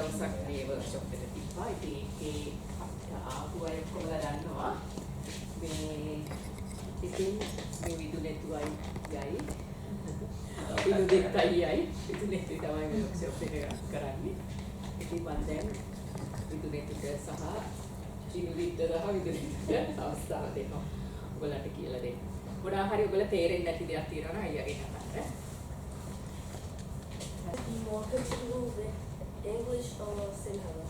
දවසක් මේ වර්ක්ෂොප් එක තිබ්බා. ඉතින් ඒකේ ආපු අය කොහොමද දන්නවා මේ ඉතින් මේ විදුනෙතු අයයි Inudith අයයි විදුනෙතු තමයි මේ වර්ක්ෂොප් එක කරන්නේ. ඉතින් මම දැන් විදුනෙතුට සහ Inudith සහ විදුනෙතුට අවස්ථාව දෙනවා. ඔයගලන්ට කියලා දෙන්න. ගොඩාක් හරි ඔයගල තේරෙන්නේ නැති දෙයක් තියෙනවා නම් අයියාගෙන් අහන්න. Be more comfortable with English or Sinhala?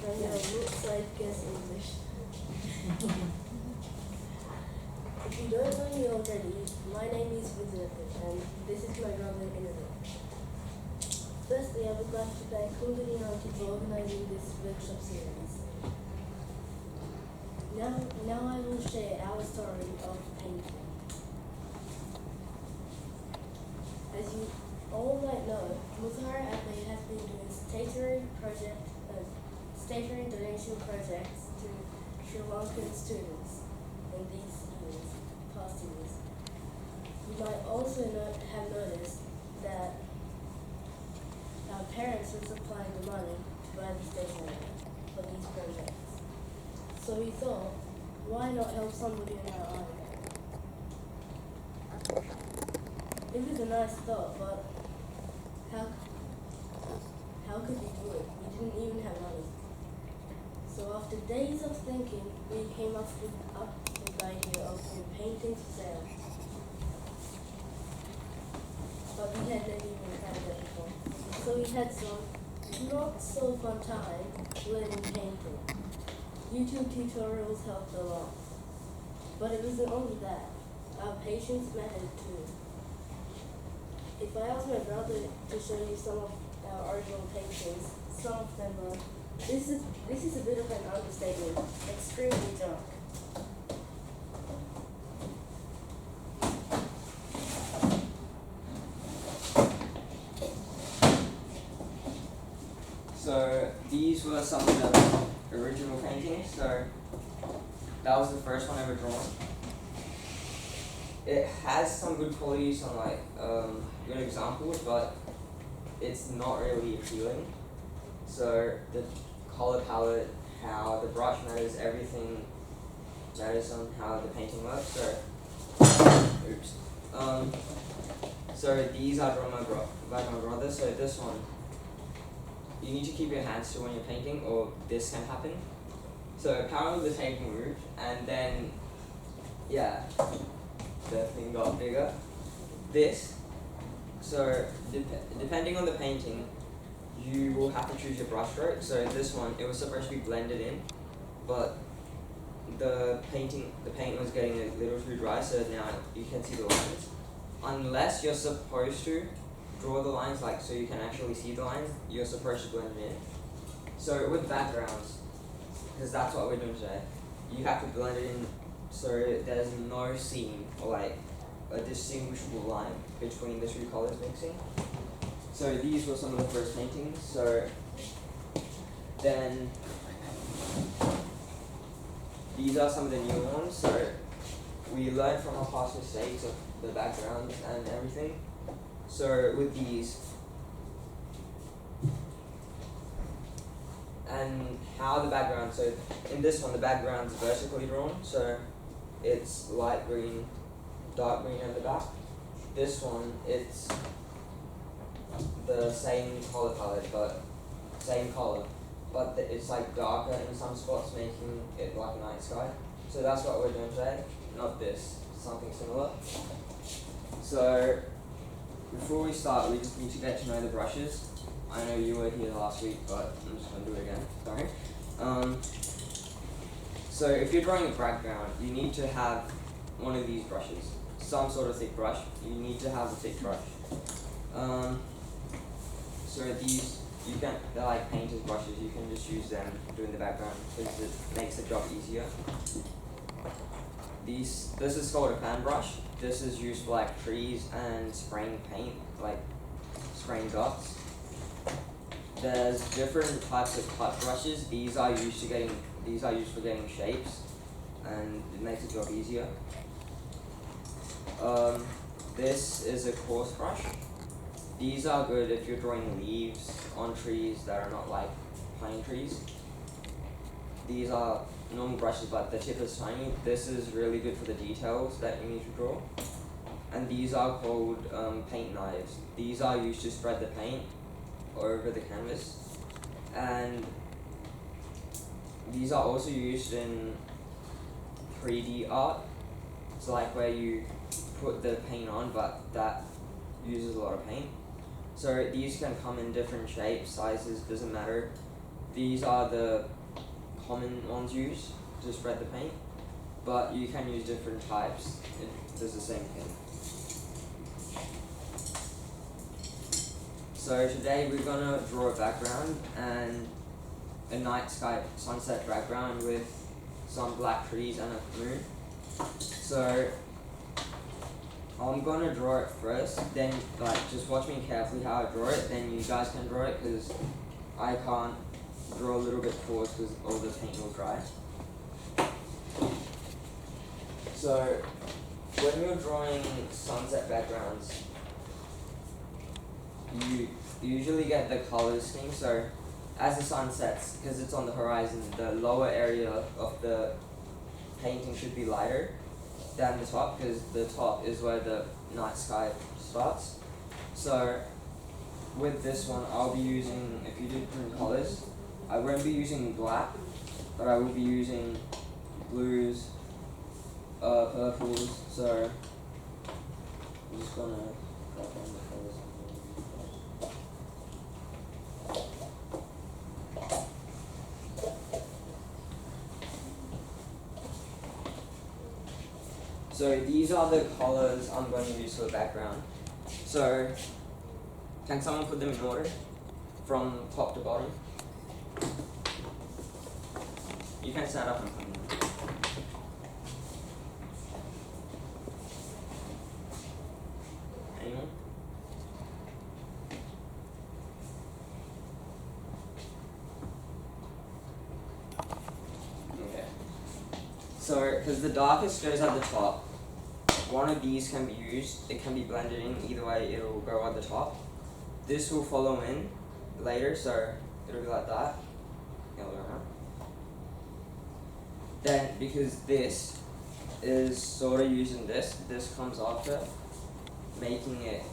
Looks like guess English. If you don't know me already, my name is Vidunethu and this is my brother Inudith. Firstly, I would like to thank Untitled for organizing this workshop series. Now I will share our story of painting. As you all might know, Muthuhara has been doing stationery donation projects to Sri Lankan students in these past years. You might also have noticed that our parents were supplying the money to buy the stationery for these projects. So we thought, why not help somebody in our area? It was a nice thought, but how could we do it? We didn't even have money. So after days of thinking, we came up with the idea of painting for sale. But we had never even had that before. So we had some not so fun time learning painting. YouTube tutorials helped a lot. But it wasn't only that. Our patience mattered too. If I asked my brother to show you some of our original paintings, some of them are, this is a bit of an understatement, extremely dark. So these were some of the original paintings. So that was the first one ever drawn. It has some good qualities, some good examples, but it's not really appealing. So the color palette, how the brush matters, everything matters on how the painting works. So these are drawn by my brother. So this one, you need to keep your hands still when you're painting, or this can happen. So apparently the painting moved, and then the thing got bigger. Depending on the painting, you will have to choose your brush stroke. So this one, it was supposed to be blended in, but the paint was getting a little too dry, so now you can see the lines. Unless you're supposed to draw the lines so you can actually see the lines, you're supposed to blend it in. So with backgrounds, because that's what we're doing today, you have to blend it in so there's no seam or a distinguishable line between the two colors mixing. So these were some of the first paintings. So then these are some of the new ones. So we learned from our past mistakes of the backgrounds and everything. So with these, and how the background, so in this one the background's vertically drawn, so it's light green, dark green at the back. This one, it's the same color palette, but it's darker in some spots, making it like a night sky. So that's what we're doing today, not this, something similar. So before we start, we just need to get to know the brushes. I know you were here last week, but I'm just going to do it again, sorry. So if you're drawing a background, you need to have one of these brushes, some sort of thick brush. You need to have a thick brush. So these, they're like painter's brushes, you can just use them doing the background because it makes the job easier. This is called a fan brush. This is used for trees and spraying paint, spraying dots. There's different types of cut brushes. These are used for getting shapes, and it makes the job easier. This is a coarse brush. these are good if you're drawing leaves on trees that are not like pine trees. These are normal brushes, but the tip is tiny. This is really good for the details that you need to draw. And these are called paint knives. These are used to spread the paint over the canvas. And these are also used in 3D art. So like where you put the paint on, but that uses a lot of paint. So these can come in different shapes, sizes, doesn't matter. These are the common ones used to spread the paint, but you can use different types. It does the same thing. So today we're gonna draw a background and a night sky sunset background with some black trees and a moon. So I'm gonna draw it first, then just watch me carefully how I draw it, then you guys can draw it because I can't draw a little bit forward because all the paint will dry. So when you're drawing sunset backgrounds, you usually get the color scheme. So as the sun sets, because it's on the horizon, the lower area of the painting should be lighter than the top, because the top is where the night sky starts. So with this one, I'll be using a few different colors. I won't be using black, but I will be using blues, purples. So I'm just gonna drop on the colors. So these are the colors I'm going to use for the background. So can someone put them in order from top to bottom? You can stand up and put them in. Anyone? Okay. So, because the darkest goes at the top, one of these can be used. It can be blended in. Either way, it'll go at the top. This will follow in later, so it'll be like that. Go around. Then, because this is sort of using this comes after, making it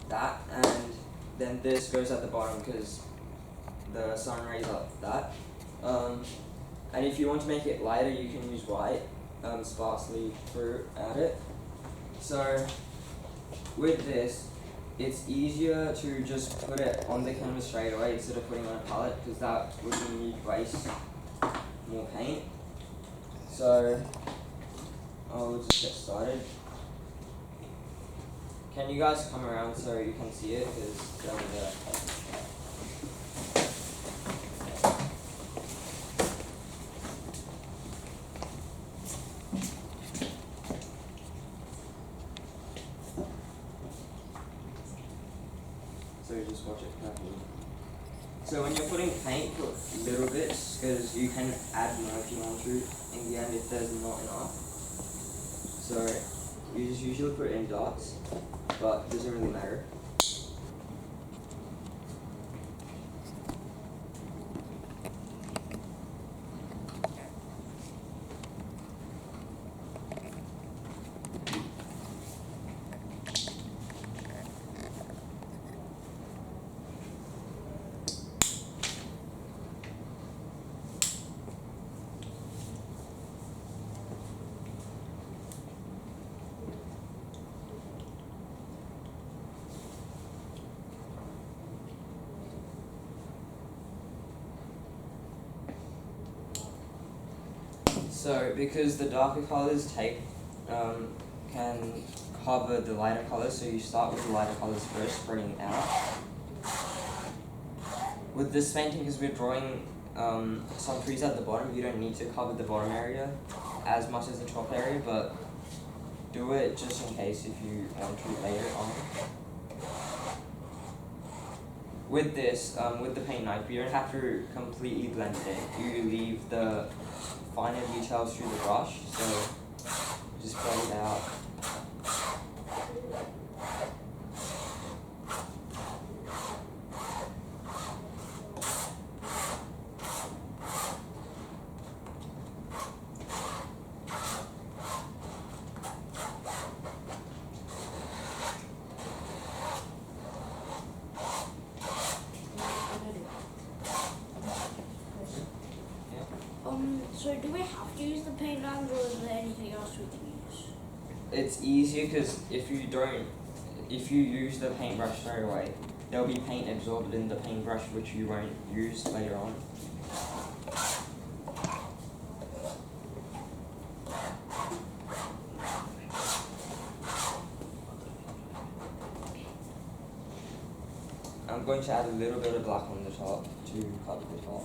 that, and then this goes at the bottom because the sun rays up that. And if you want to make it lighter, you can use white, sparsely throughout it. So with this, it's easier to just put it on the canvas straight away instead of putting on a palette, because that would mean you'd waste more paint. So I'll just get started. Can you guys come around so you can see it? Because down there. So just watch it carefully. So when you're putting paint, put little bits, because you can add more if you want to in the end if there's not enough. So you just usually put it in dots, but it doesn't really matter. So because the darker colors can cover the lighter colors, so you start with the lighter colors first, spreading it out. With this painting, because we're drawing some trees at the bottom, you don't need to cover the bottom area as much as the top area, but do it just in case if you want to later on. With this, with the paint knife, you don't have to completely blend it in. You leave the finer details through the brush, so just blend it out. paintbrushes, or is there anything else we can use? It's easier because if you use the paintbrush straight away, there'll be paint absorbed in the paintbrush which you won't use later on. I'm going to add a little bit of black on the top to cover the top.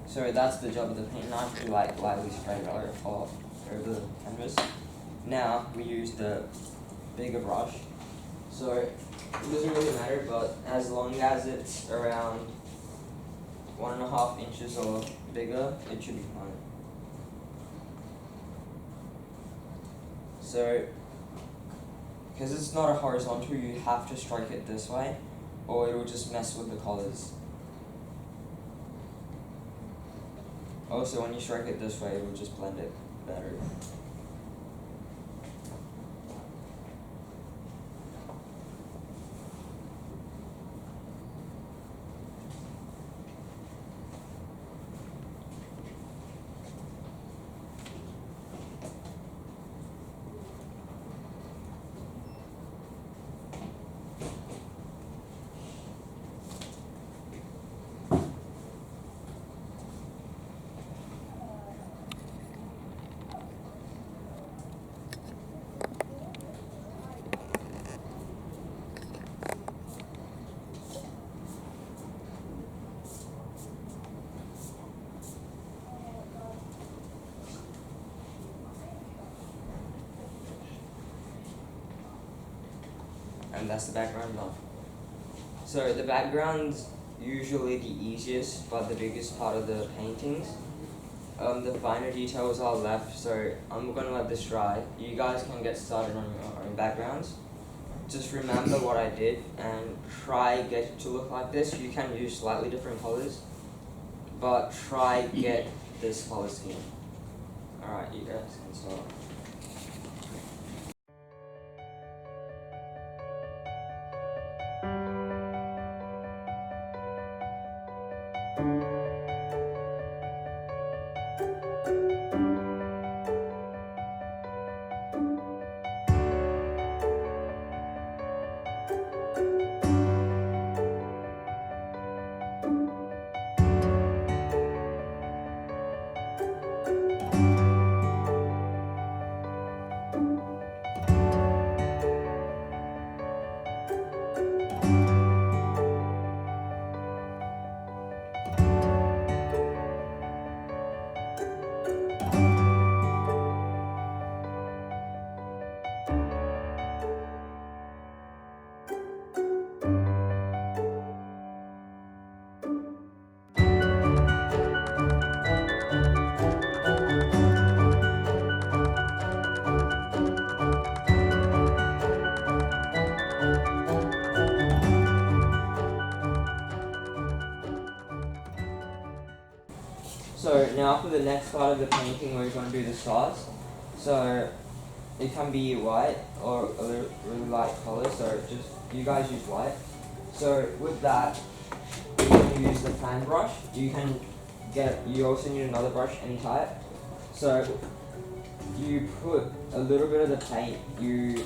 So that's the job of the paint knife, to like lightly spray it over the canvas. Now we use the bigger brush. So it doesn't really matter, but as long as it's around 1.5 inches or bigger, it should be fine. So, because it's not a horizontal, you have to strike it this way, or it'll just mess with the colors. Also, when you strike it this way, it will just blend it better. And that's the background done. So the background's usually the easiest but the biggest part of the paintings. The finer details are left, so I'm going to let this dry. You guys can get started on your own backgrounds. Just remember what I did and try get it to look like this. You can use slightly different colors, but try get this color scheme. Alright, you guys can start. So now for the next part of the painting, we're going to do the stars. So it can be white or a really light color, so just you guys use white. So with that, you can use the fan brush. You also need another brush, any type. So you put a little bit of the paint you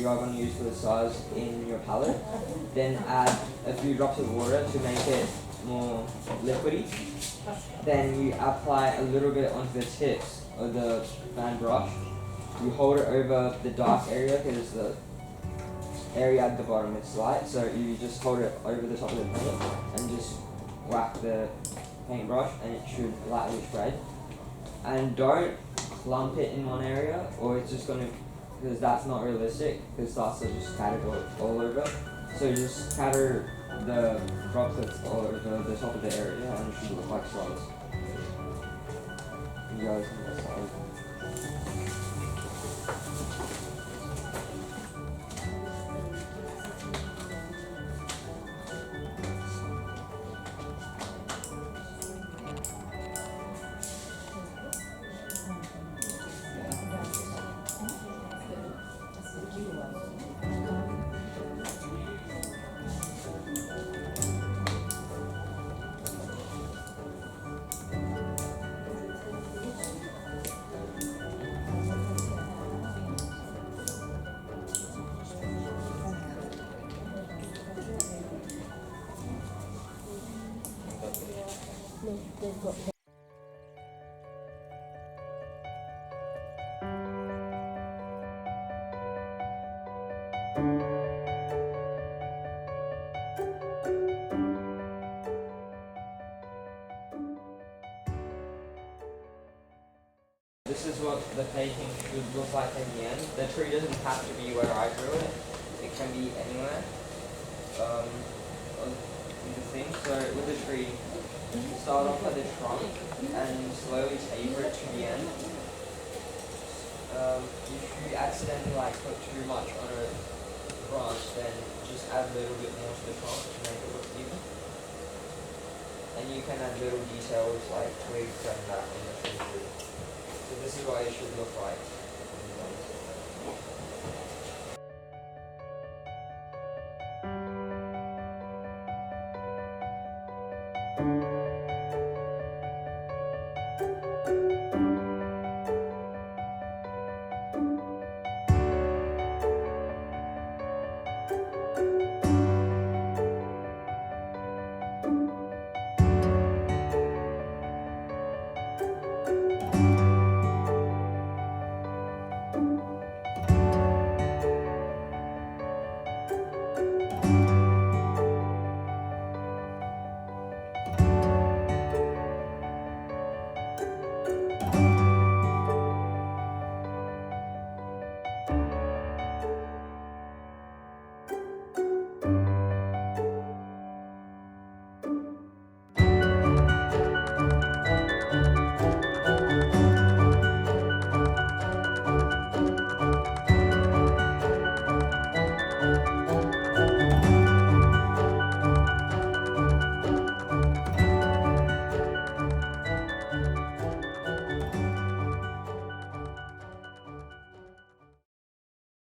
are going to use for the stars in your palette, then add a few drops of water to make it more liquidy. Then you apply a little bit onto the tips of the fan brush. You hold it over the dark area because the area at the bottom is light, so you just hold it over the top of the paint and just whack the paintbrush and it should lightly spread. And don't clump it in one area or it's just going to, because that's not realistic, because stars are just scattered all over. So just scatter the droplets all over the top of the area and it should look like stars. You guys can get started. Look, they've got This is what the painting should look like in the end. The tree doesn't have to be where I drew it. It can be anywhere. In the thing. So with the tree, start off at the trunk and slowly taper it to the end. If you accidentally put too much on a branch, then just add a little bit more to the trunk to make it look even. And you can add little details like twigs and that on the tree too. So this is what it should look like.